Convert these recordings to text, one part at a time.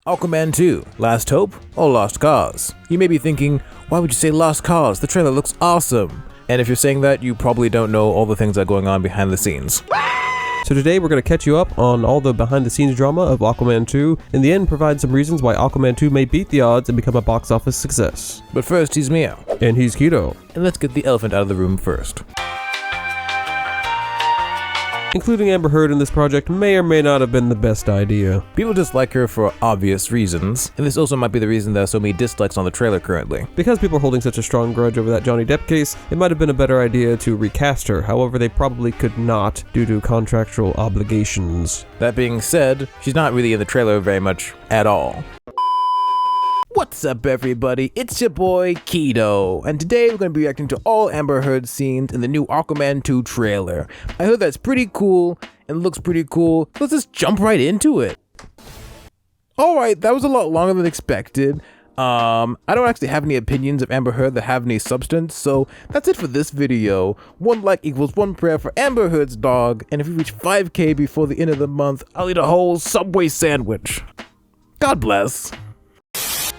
Aquaman 2, Last Hope or Lost Cause? You may be thinking, why would you say Lost Cause? The trailer looks awesome. And if you're saying that, you probably don't know all the things that are going on behind the scenes. So today we're going to catch you up on all the behind-the-scenes drama of Aquaman 2, in the end provide some reasons why Aquaman 2 may beat the odds and become a box office success. But first, he's Mio. And he's Kido. And let's get the elephant out of the room first. Including Amber Heard in this project may or may not have been the best idea. People dislike her for obvious reasons, and this also might be the reason there are so many dislikes on the trailer currently. Because people are holding such a strong grudge over that Johnny Depp case, it might have been a better idea to recast her, however they probably could not due to contractual obligations. That being said, she's not really in the trailer very much at all. What's up everybody, it's your boy Kido, and today we're going to be reacting to all Amber Heard scenes in the new Aquaman 2 trailer. I heard that's pretty cool, and looks pretty cool, let's just jump right into it. Alright, that was a lot longer than expected. I don't actually have any opinions of Amber Heard that have any substance, so that's it for this video. 1 like equals 1 prayer for Amber Heard's dog, and if we reach 5K before the end of the month, I'll eat a whole Subway sandwich. God bless.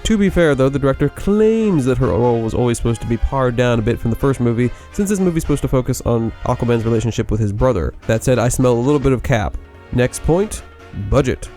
To be fair though, the director claims that her role was always supposed to be pared down a bit from the first movie, since this movie's supposed to focus on Aquaman's relationship with his brother. That said, I smell a little bit of cap. Next point, budget.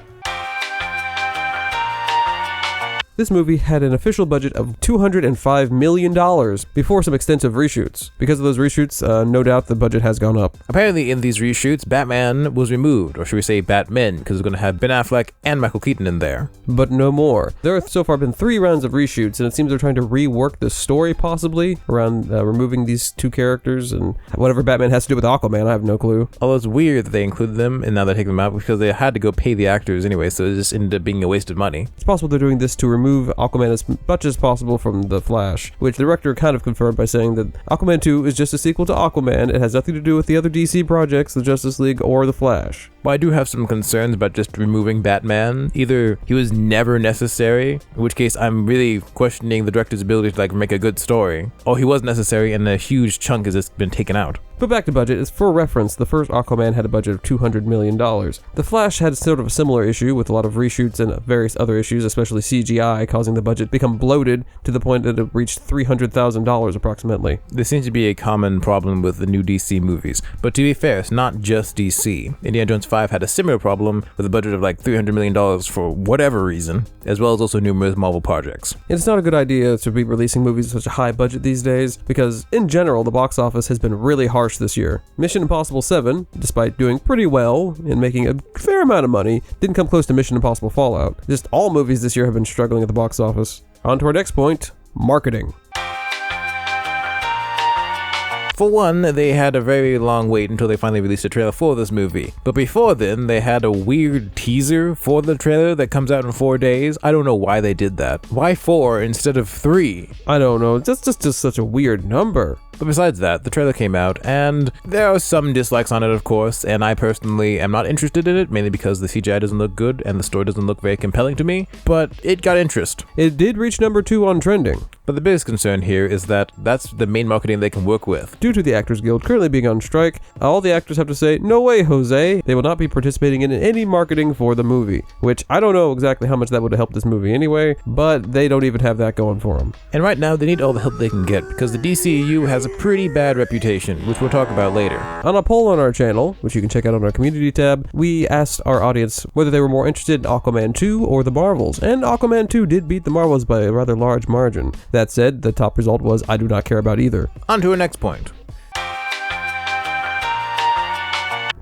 This movie had an official budget of $205 million before some extensive reshoots. Because of those reshoots, no doubt the budget has gone up. Apparently in these reshoots, Batman was removed, or should we say Batmen, because it's going to have Ben Affleck and Michael Keaton in there. But no more. There have so far been 3 rounds of reshoots, and it seems they're trying to rework the story possibly around removing these 2 characters, and whatever Batman has to do with Aquaman, I have no clue. Although it's weird that they included them and now they're taking them out because they had to go pay the actors anyway, so it just ended up being a waste of money. It's possible they're doing this to remove Aquaman as much as possible from The Flash, which the director kind of confirmed by saying that Aquaman 2 is just a sequel to Aquaman. It has nothing to do with the other DC projects, the Justice League or The Flash. But I do have some concerns about just removing Batman. Either he was never necessary, in which case I'm really questioning the director's ability to make a good story, or he was necessary and a huge chunk has just been taken out. But back to budget, as for reference, the first Aquaman had a budget of $200 million. The Flash had sort of a similar issue with a lot of reshoots and various other issues, especially CGI, causing the budget to become bloated to the point that it reached $300,000 approximately. This seems to be a common problem with the new DC movies, but to be fair, it's not just DC. Indiana Jones 5 had a similar problem with a budget of $300 million for whatever reason, as well as also numerous Marvel projects. And it's not a good idea to be releasing movies with such a high budget these days, because in general, the box office has been really harsh this year. Mission Impossible 7, despite doing pretty well and making a fair amount of money, didn't come close to Mission Impossible Fallout. Just all movies this year have been struggling at the box office. On to our next point, marketing. For one, they had a very long wait until they finally released a trailer for this movie. But before then, they had a weird teaser for the trailer that comes out in 4 days. I don't know why they did that. Why 4 instead of 3? I don't know, that's just such a weird number. But besides that, the trailer came out, and there are some dislikes on it, of course, and I personally am not interested in it, mainly because the CGI doesn't look good and the story doesn't look very compelling to me, but it got interest. It did reach number 2 on trending. But the biggest concern here is that that's the main marketing they can work with. Due to the Actors Guild currently being on strike, all the actors have to say, no way, Jose, they will not be participating in any marketing for the movie, which I don't know exactly how much that would have helped this movie anyway, but they don't even have that going for them. And right now, they need all the help they can get, because the DCEU has a pretty bad reputation, which we'll talk about later. On a poll on our channel, which you can check out on our community tab, we asked our audience whether they were more interested in Aquaman 2 or the Marvels, and Aquaman 2 did beat the Marvels by a rather large margin. That said, the top result was I do not care about either. On to our next point.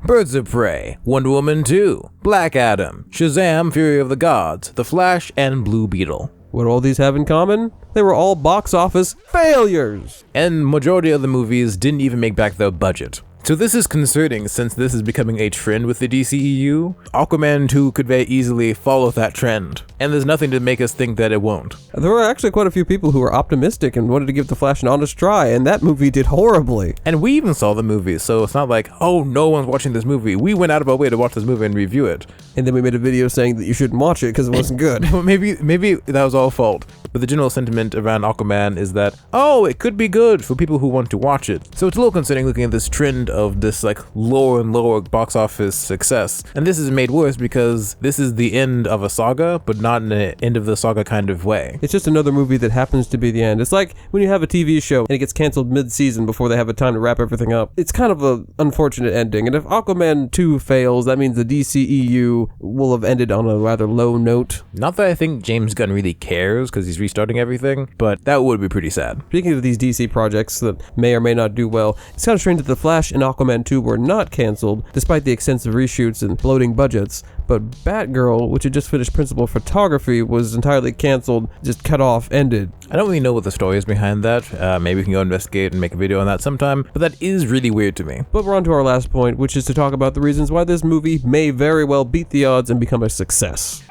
Birds of Prey, Wonder Woman 2, Black Adam, Shazam! Fury of the Gods, The Flash, and Blue Beetle. What do all these have in common? They were all box office failures! And majority of the movies didn't even make back their budget. So this is concerning since this is becoming a trend with the DCEU. Aquaman 2 could very easily follow that trend, and there's nothing to make us think that it won't. There were actually quite a few people who were optimistic and wanted to give The Flash an honest try, and that movie did horribly. And we even saw the movie, so it's not like, oh, no one's watching this movie. We went out of our way to watch this movie and review it. And then we made a video saying that you shouldn't watch it because it wasn't good. maybe that was all fault. But the general sentiment around Aquaman is that, oh, it could be good for people who want to watch it. So it's a little concerning looking at this trend of this lower and lower box office success. And this is made worse because this is the end of a saga, but not in an end of the saga kind of way. It's just another movie that happens to be the end. It's like when you have a TV show and it gets canceled mid-season before they have a time to wrap everything up. It's kind of an unfortunate ending. And if Aquaman 2 fails, that means the DCEU will have ended on a rather low note. Not that I think James Gunn really cares because he's restarting everything, but that would be pretty sad. Speaking of these DC projects that may or may not do well, it's kind of strange that The Flash and Aquaman 2 were not canceled, despite the extensive reshoots and bloating budgets. But Batgirl, which had just finished principal photography, was entirely canceled, just cut off, ended. I don't really know what the story is behind that. Maybe we can go investigate and make a video on that sometime, but that is really weird to me. But we're on to our last point, which is to talk about the reasons why this movie may very well beat the odds and become a success.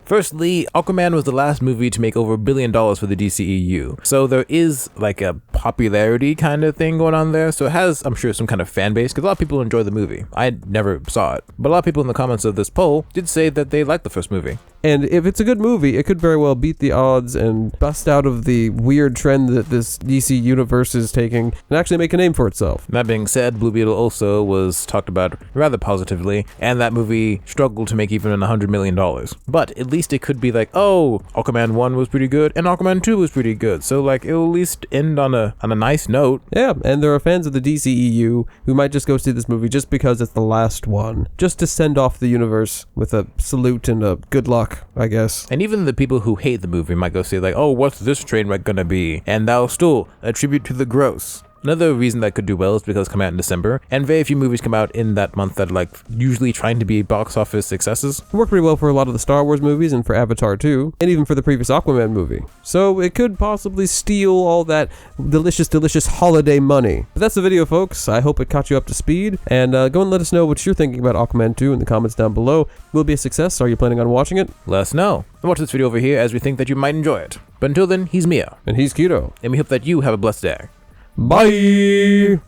Firstly, Aquaman was the last movie to make over $1 billion for the DCEU. So there is like a popularity kind of thing going on there. So it has, I'm sure, some kind of fan base because a lot of people enjoy the movie. I never saw it, but a lot of people in the comments of this poll did say that they liked the first movie. And if it's a good movie, it could very well beat the odds and bust out of the weird trend that this DC universe is taking and actually make a name for itself. That being said, Blue Beetle also was talked about rather positively, and that movie struggled to make even $100 million. But at least it could be like, oh, Aquaman 1 was pretty good, and Aquaman 2 was pretty good. So like, it'll at least end on a nice note. Yeah, and there are fans of the DCEU who might just go see this movie just because it's the last one. Just to send off the universe with a salute and a good luck, I guess. And even the people who hate the movie might go say like, oh, what's this train wreck gonna be? And that'll still attribute to the gross. Another reason that could do well is because it's come out in December, and very few movies come out in that month that are like usually trying to be box office successes. It worked pretty well for a lot of the Star Wars movies and for Avatar 2, and even for the previous Aquaman movie. So it could possibly steal all that delicious, delicious holiday money. But that's the video, folks. I hope it caught you up to speed, and go and let us know what you're thinking about Aquaman 2 in the comments down below. Will it be a success? Are you planning on watching it? Let us know. And watch this video over here as we think that you might enjoy it. But until then, he's Mia. And he's Kido. And we hope that you have a blessed day. Bye!